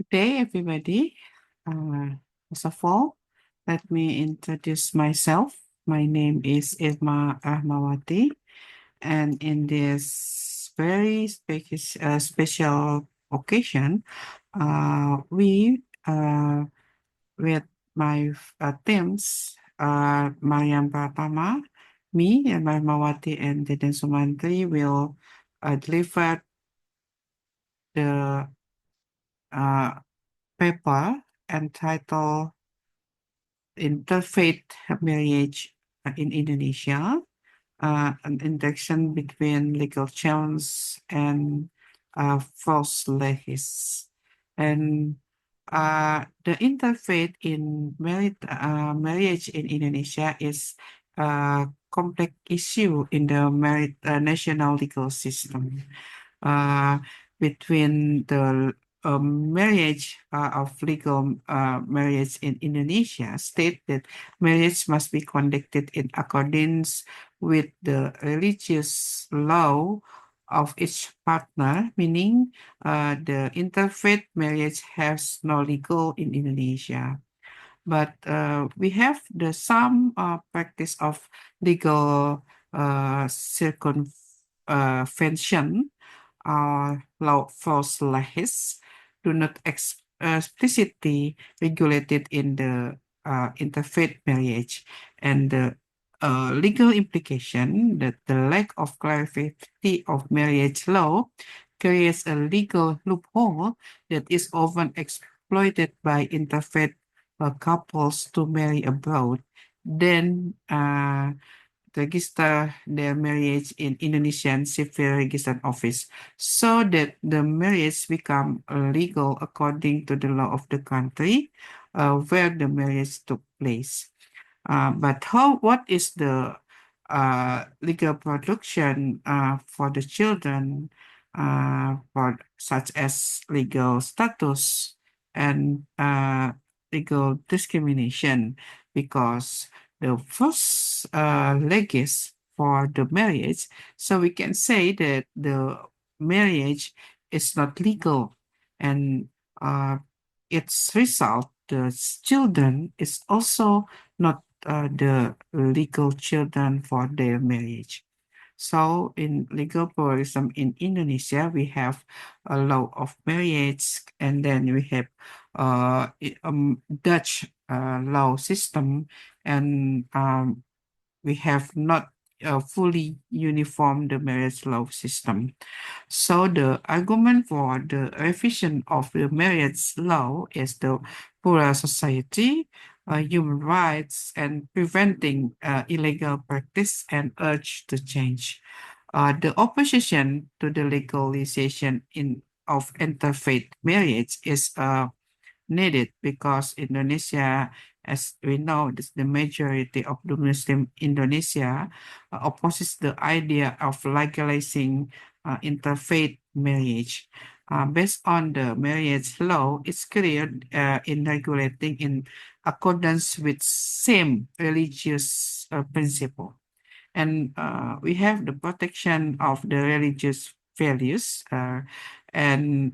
Good day, everybody. First of all, let me introduce myself. My name is Irma Rahmawati, and in this very special occasion, we with my teams, Mariam Pratama, me, and Rahmawati, and Deden Sumantri will deliver the uh, paper entitled Interfaith Marriage in Indonesia, an interaction between legal challenge and false legacies. And the interfaith in marriage in Indonesia is a complex issue in the national legal system. Uh, between the marriage of legal marriage in Indonesia state that marriage must be conducted in accordance with the religious law of each partner, meaning the interfaith marriage has no legal in Indonesia. But we have the some practice of legal circumvention law false laws do not explicitly regulated in the interfaith marriage, and the legal implication that the lack of clarity of marriage law creates a legal loophole that is often exploited by interfaith couples to marry abroad, then register their marriage in Indonesian Civil Register Office so that the marriage become legal according to the law of the country where the marriage took place. But what is the legal production for the children for such as legal status and legal discrimination? Because the first legis for the marriage, so we can say that the marriage is not legal, and its result, the children is also not the legal children for their marriage. So in legal pluralism in Indonesia, we have a law of marriage, and then we have Dutch law system, and we have not fully uniform the marriage law system. So the argument for the revision of the marriage law is the plural society, human rights, and preventing illegal practice and urge to change. The opposition to the legalization of interfaith marriage is needed because Indonesia, as we know, the majority of the Muslim Indonesia opposes the idea of legalizing interfaith marriage. Based on the marriage law, it's clear in regulating in accordance with same religious principle. And we have the protection of the religious values and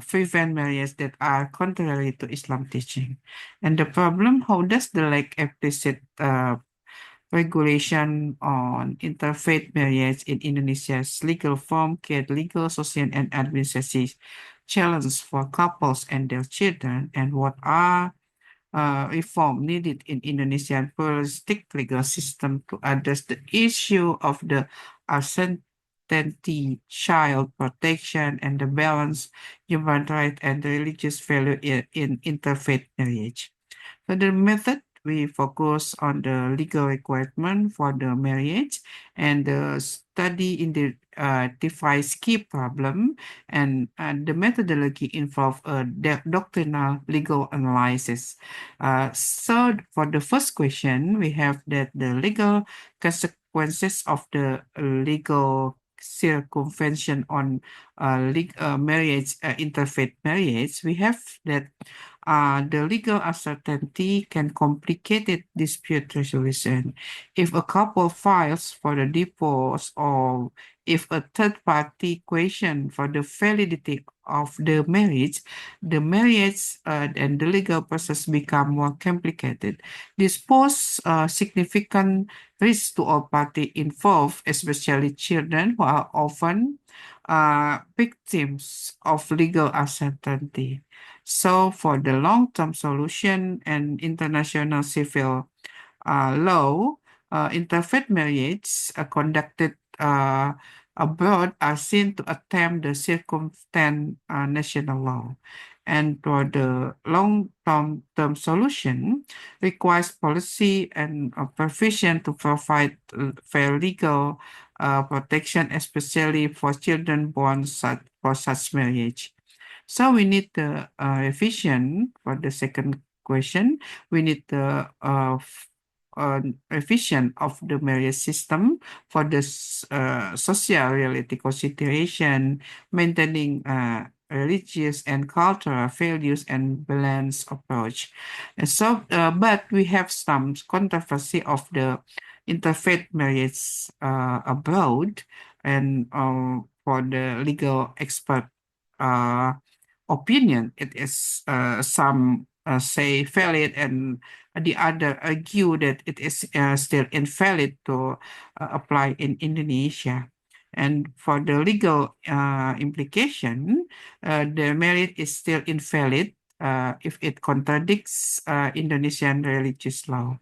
prevent marriages that are contrary to Islam teaching. And the problem, how does the like explicit regulation on interfaith marriage in Indonesia's legal form create legal, social, and administrative challenges for couples and their children, and what are reform needed in Indonesian pluralistic legal system to address the issue of the uncertainty, child protection, and the balance human right and the religious value in interfaith marriage. So the method we focus on the legal requirement for the marriage, and the study in the device key problem, and the methodology involve a doctrinal legal analysis. So for the first question, we have that the legal consequences of the legal circumvention on marriage, interfaith marriage. We have that The legal uncertainty can complicate dispute resolution. If a couple files for the divorce or if a third party question for the validity of the marriage and the legal process become more complicated. This poses significant risk to all parties involved, especially children who are often victims of legal uncertainty. So for the long-term solution and international civil law, interfaith marriage conducted abroad are seen to attempt the circumvent national law. And for the long-term solution, requires policy and provision to provide fair legal protection, especially for children born for such marriage. So we need the revision for the second question. We need the revision of the marriage system for the social reality consideration, maintaining religious and cultural values and balanced approach. And so, but we have some controversy of the interfaith marriage abroad, and for the legal expert uh, opinion, it is some say valid and the other argue that it is still invalid to apply in Indonesia. And for the legal implication, the merit is still invalid if it contradicts Indonesian religious law.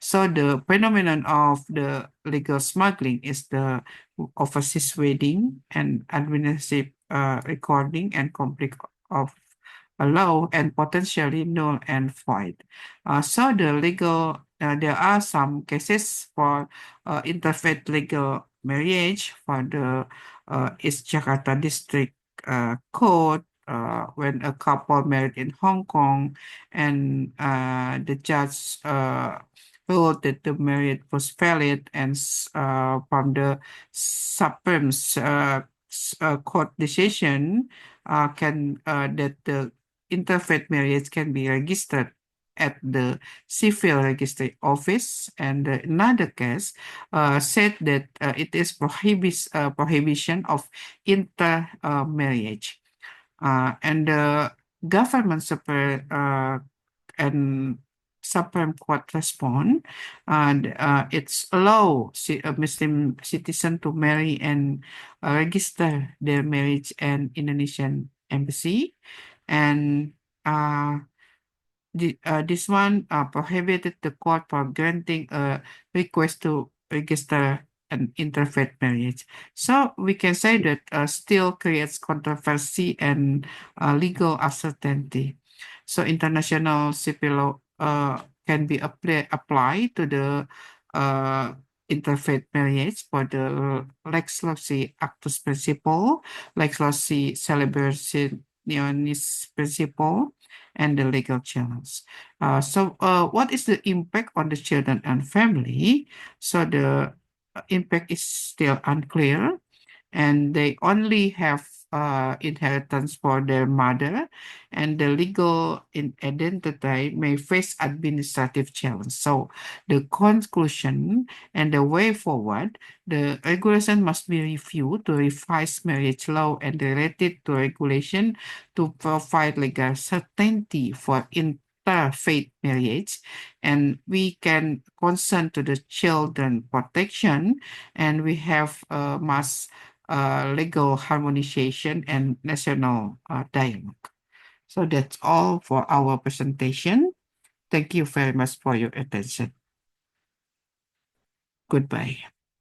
So the phenomenon of the legal smuggling is the overseas wedding and administrative recording and conflict of a law and potentially null and void. So the legal, there are some cases for interfaith legal marriage for the East Jakarta District Court when a couple married in Hong Kong and the judge ruled that the marriage was valid and from the Supreme Court decision can that the interfaith marriage can be registered at the civil registry office, and another case said that it is prohibition of intermarriage, and the government and Supreme Court respond, and it's allow a Muslim citizen to marry and register their marriage in Indonesian embassy, and this one prohibited the court from granting a request to register an interfaith marriage. So we can say that still creates controversy and legal uncertainty. So international civil law can be applied to the uh, interfaith marriage for the lex loci actus principle, lex loci celebrationis principle, and the legal challenge. What is the impact on the children and family? So the impact is still unclear, and they only have inheritance for their mother, and the legal identity may face administrative challenge. So the conclusion and the way forward, the regulation must be reviewed to revise marriage law and related to regulation to provide legal certainty for interfaith marriage, and we can concern to the children protection, and we have mass legal harmonization and national dialogue. So that's all for our presentation. Thank you very much for your attention. Goodbye.